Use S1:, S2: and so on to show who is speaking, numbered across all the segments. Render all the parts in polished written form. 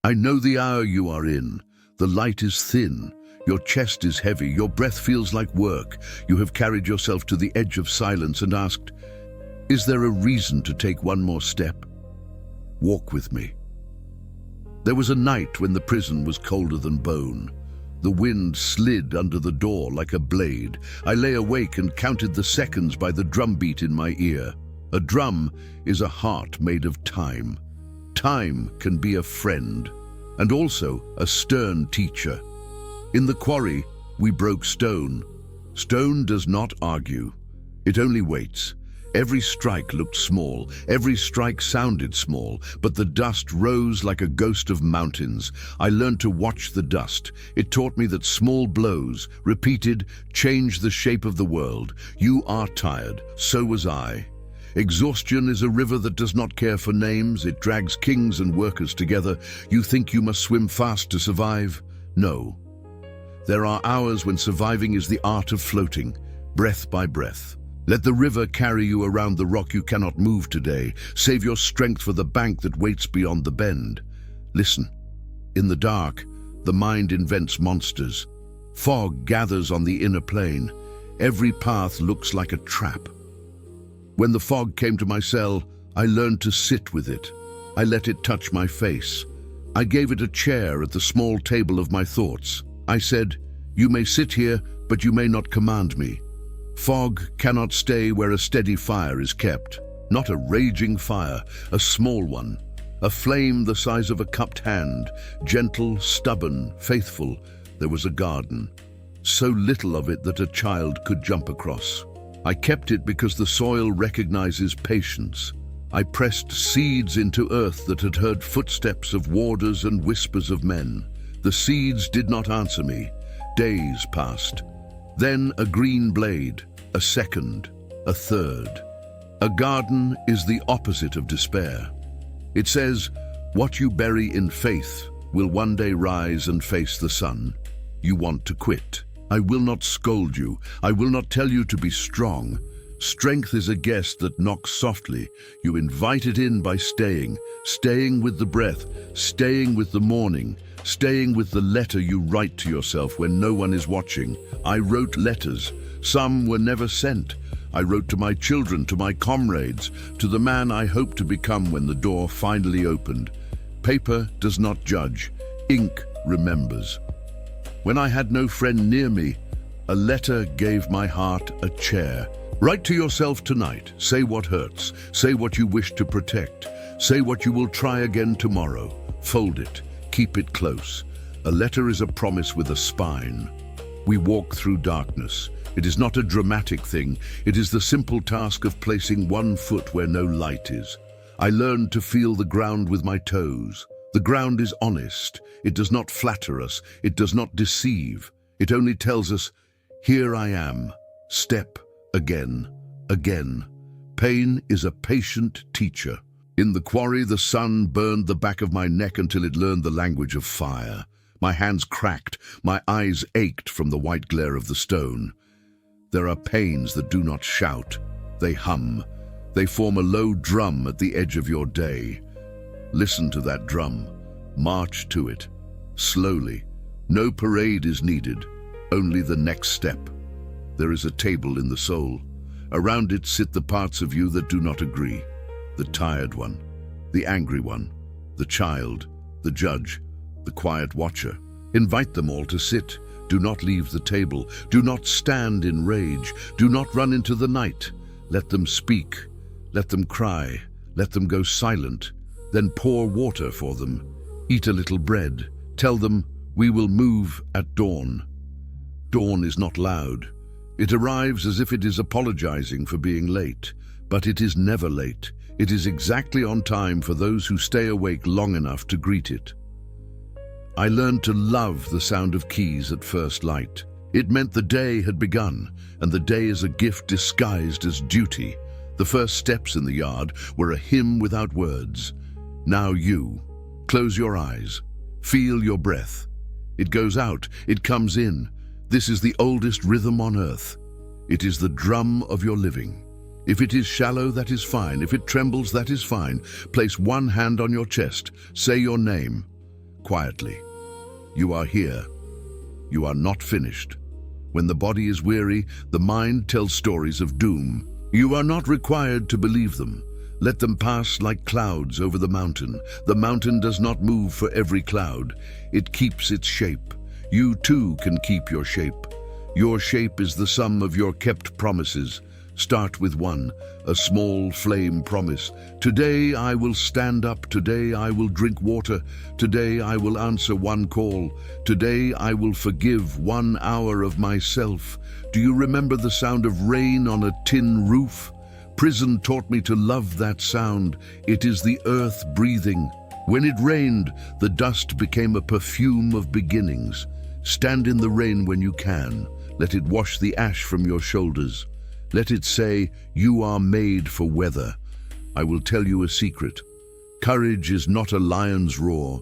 S1: I know the hour you are in. The light is thin. Your chest is heavy. Your breath feels like work. You have carried yourself to the edge of silence and asked, is there a reason to take one more step? Walk with me. There was a night when the prison was colder than bone. The wind slid under the door like a blade. I lay awake and counted the seconds by the drumbeat in my ear. A drum is a heart made of time. Time can be a friend and also a stern teacher. In the quarry, we broke stone. Stone does not argue. It only waits. Every strike looked small, every strike sounded small, but the dust rose like a ghost of mountains. I learned to watch the dust. It taught me that small blows, repeated, change the shape of the world. You are tired, so was I. Exhaustion is a river that does not care for names. It drags kings and workers together. You think you must swim fast to survive? No. There are hours when surviving is the art of floating, breath by breath. Let the river carry you around the rock you cannot move today. Save your strength for the bank that waits beyond the bend. Listen. In the dark, the mind invents monsters. Fog gathers on the inner plane. Every path looks like a trap. When the fog came to my cell, I learned to sit with it. I let it touch my face. I gave it a chair at the small table of my thoughts. I said, you may sit here, but you may not command me. Fog cannot stay where a steady fire is kept. Not a raging fire, a small one. A flame the size of a cupped hand, gentle, stubborn, faithful. There was a garden. So little of it that a child could jump across. I kept it because the soil recognizes patience. I pressed seeds into earth that had heard footsteps of warders and whispers of men. The seeds did not answer me. Days passed. Then a green blade, a second, a third. A garden is the opposite of despair. It says, what you bury in faith will one day rise and face the sun. You want to quit. I will not scold you. I will not tell you to be strong. Strength is a guest that knocks softly. You invite it in by staying with the breath, staying with the morning, staying with the letter you write to yourself when no one is watching. I wrote letters. Some were never sent. I wrote to my children, to my comrades, to the man I hoped to become when the door finally opened. Paper does not judge. Ink remembers. When I had no friend near me, a letter gave my heart a chair. Write to yourself tonight. Say what hurts. Say what you wish to protect. Say what you will try again tomorrow. Fold it. Keep it close. A letter is a promise with a spine. We walk through darkness. It is not a dramatic thing. It is the simple task of placing one foot where no light is. I learned to feel the ground with my toes. The ground is honest. It does not flatter us. It does not deceive. It only tells us, here I am. Step again, again. Pain is a patient teacher. In the quarry, the sun burned the back of my neck until it learned the language of fire. My hands cracked. My eyes ached from the white glare of the stone. There are pains that do not shout. They hum. They form a low drum at the edge of your day. Listen to that drum. March to it. Slowly. No parade is needed. Only the next step. There is a table in the soul. Around it sit the parts of you that do not agree. The tired one, the angry one, the child, the judge, the quiet watcher. Invite them all to sit. Do not leave the table. Do not stand in rage. Do not run into the night. Let them speak. Let them cry. Let them go silent. Then pour water for them. Eat a little bread. Tell them, we will move at dawn. Dawn is not loud. It arrives as if it is apologizing for being late. But it is never late. It is exactly on time for those who stay awake long enough to greet it. I learned to love the sound of keys at first light. It meant the day had begun, and the day is a gift disguised as duty. The first steps in the yard were a hymn without words. Now you. Close your eyes. Feel your breath. It goes out, it comes in. This is the oldest rhythm on earth. It is the drum of your living. If it is shallow, that is fine. If it trembles, that is fine. Place one hand on your chest. Say your name. quietly. You are here. You are not finished. When the body is weary, the mind tells stories of doom. You are not required to believe them. Let them pass like clouds over the mountain. The mountain does not move for every cloud. It keeps its shape. You too can keep your shape. Your shape is the sum of your kept promises. Start with one, a small flame promise. Today I will stand up. Today I will drink water. Today I will answer one call. Today I will forgive 1 hour of myself. Do you remember the sound of rain on a tin roof? Prison taught me to love that sound. It is the earth breathing. When it rained, the dust became a perfume of beginnings. Stand in the rain when you can. Let it wash the ash from your shoulders. Let it say, you are made for weather. I will tell you a secret. Courage is not a lion's roar.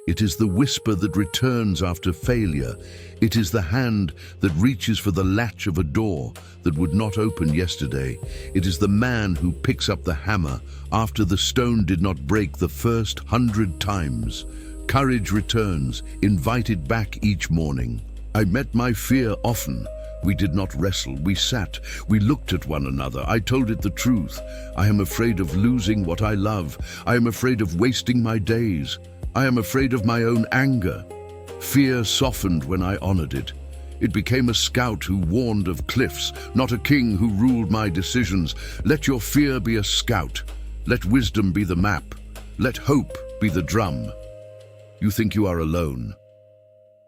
S1: It is the whisper that returns after failure. It is the hand that reaches for the latch of a door that would not open yesterday. It is the man who picks up the hammer after the stone did not break the first 100 times. Courage returns, invited back each morning. I met my fear often. We did not wrestle, we sat, we looked at one another. I told it the truth. I am afraid of losing what I love. I am afraid of wasting my days. I am afraid of my own anger. Fear softened when I honored it. It became a scout who warned of cliffs, not a king who ruled my decisions. Let your fear be a scout. Let wisdom be the map. Let hope be the drum. You think you are alone.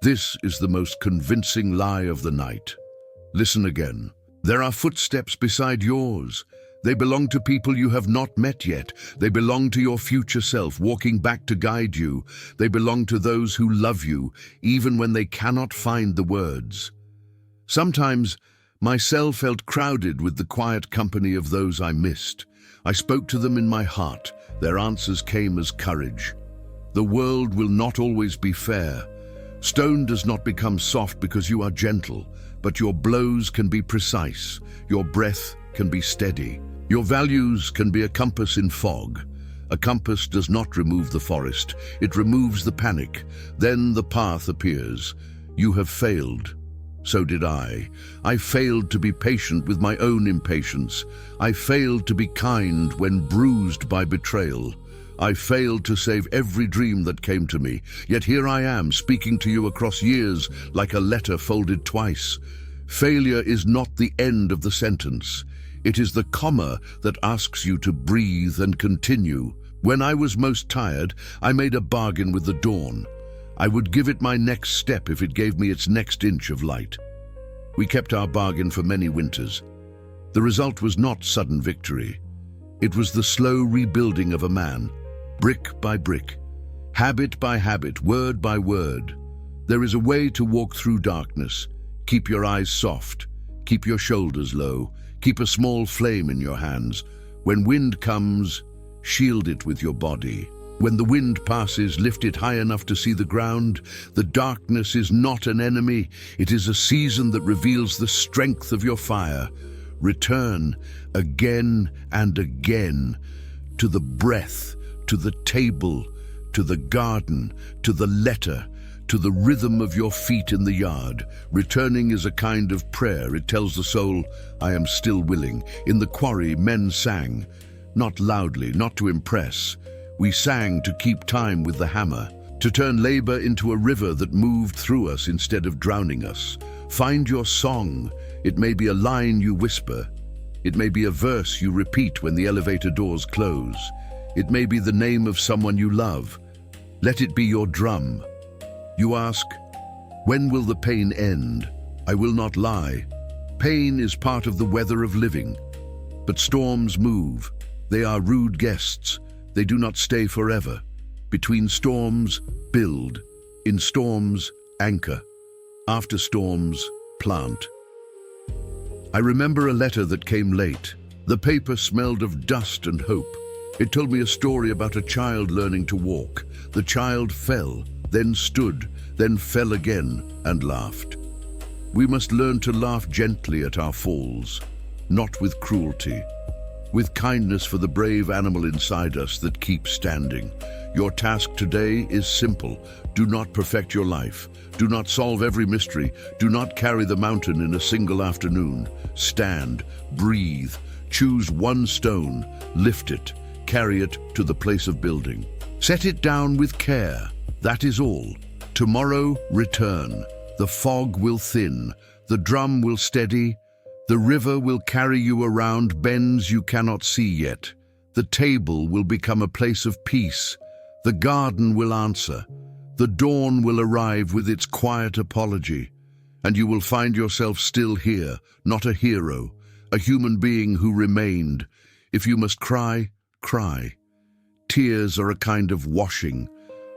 S1: This is the most convincing lie of the night. Listen again. There are footsteps beside yours. They belong to people you have not met yet. They belong to your future self, walking back to guide you. They belong to those who love you, even when they cannot find the words. Sometimes, my cell felt crowded with the quiet company of those I missed. I spoke to them in my heart. Their answers came as courage. The world will not always be fair. Stone does not become soft because you are gentle, but your blows can be precise. Your breath can be steady. Your values can be a compass in fog. A compass does not remove the forest. It removes the panic. Then the path appears. You have failed. So did I. I failed to be patient with my own impatience. I failed to be kind when bruised by betrayal. I failed to save every dream that came to me. Yet here I am, speaking to you across years like a letter folded twice. Failure is not the end of the sentence. It is the comma that asks you to breathe and continue. When I was most tired, I made a bargain with the dawn. I would give it my next step if it gave me its next inch of light. We kept our bargain for many winters. The result was not sudden victory. It was the slow rebuilding of a man, brick by brick, habit by habit, word by word. There is a way to walk through darkness. Keep your eyes soft. Keep your shoulders low. Keep a small flame in your hands. When wind comes, shield it with your body. When the wind passes, lift it high enough to see the ground. The darkness is not an enemy. It is a season that reveals the strength of your fire. Return again and again to the breath, to the table, to the garden, to the letter, to the rhythm of your feet in the yard. Returning is a kind of prayer. It tells the soul, I am still willing. In the quarry, men sang, not loudly, not to impress. We sang to keep time with the hammer, to turn labor into a river that moved through us instead of drowning us. Find your song. It may be a line you whisper. It may be a verse you repeat when the elevator doors close. It may be the name of someone you love. Let it be your drum. You ask, when will the pain end? I will not lie. Pain is part of the weather of living. But storms move. They are rude guests. They do not stay forever. Between storms, build. In storms, anchor. After storms, plant. I remember a letter that came late. The paper smelled of dust and hope. It told me a story about a child learning to walk. The child fell, then stood, then fell again and laughed. We must learn to laugh gently at our falls, not with cruelty. with kindness for the brave animal inside us that keeps standing. Your task today is simple. Do not perfect your life. Do not solve every mystery. Do not carry the mountain in a single afternoon. Stand, breathe, choose one stone, lift it, carry it to the place of building. Set it down with care. That is all. Tomorrow, return. The fog will thin. The drum will steady. The river will carry you around bends you cannot see yet. The table will become a place of peace. The garden will answer. The dawn will arrive with its quiet apology. And you will find yourself still here, not a hero, a human being who remained. If you must cry, cry. Tears are a kind of washing.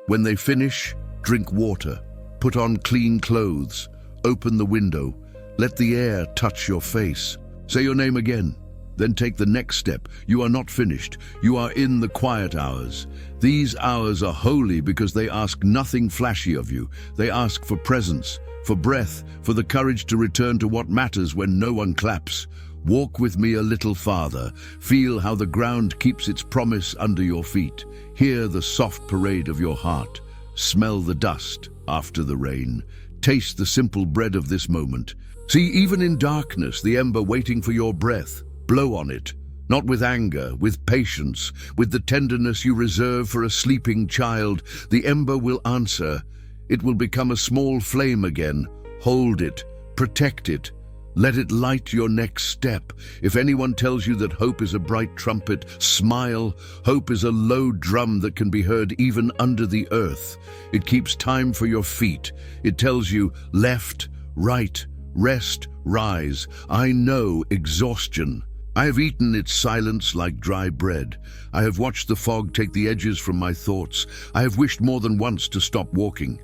S1: When they finish, drink water. Put on clean clothes. Open the window. Let the air touch your face. Say your name again. Then take the next step. You are not finished. You are in the quiet hours. These hours are holy because they ask nothing flashy of you. They ask for presence, for breath, for the courage to return to what matters when no one claps. Walk with me a little farther. Feel how the ground keeps its promise under your feet. Hear the soft parade of your heart. Smell the dust after the rain. Taste the simple bread of this moment. See, even in darkness, the ember waiting for your breath. Blow on it, not with anger, with patience, with the tenderness you reserve for a sleeping child. The ember will answer. It will become a small flame again. Hold it, protect it. Let it light your next step. If anyone tells you that hope is a bright trumpet, smile. Hope is a low drum that can be heard even under the earth. It keeps time for your feet. It tells you left, right, rest, rise. I know exhaustion. I have eaten its silence like dry bread. I have watched the fog take the edges from my thoughts. I have wished more than once to stop walking.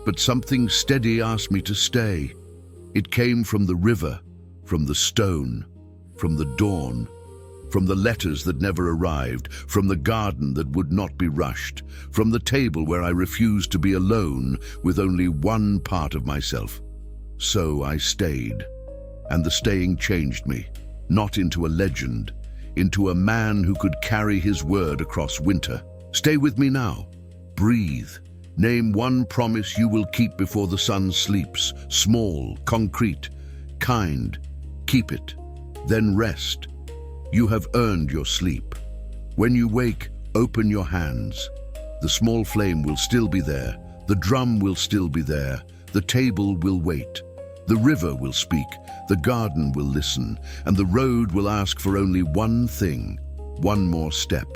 S1: But something steady asked me to stay. It came from the river, from the stone, from the dawn, from the letters that never arrived, from the garden that would not be rushed, from the table where I refused to be alone with only one part of myself. So I stayed, and the staying changed me. Not into a legend, into a man who could carry his word across winter. Stay with me now. Breathe. Name one promise you will keep before the sun sleeps. Small, concrete, kind. Keep it. Then rest. You have earned your sleep. When you wake, open your hands. The small flame will still be there. The drum will still be there. The table will wait. The river will speak, the garden will listen, and the road will ask for only one thing, one more step.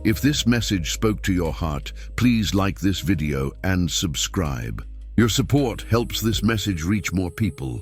S1: If this message spoke to your heart, please like this video and subscribe. Your support helps this message reach more people.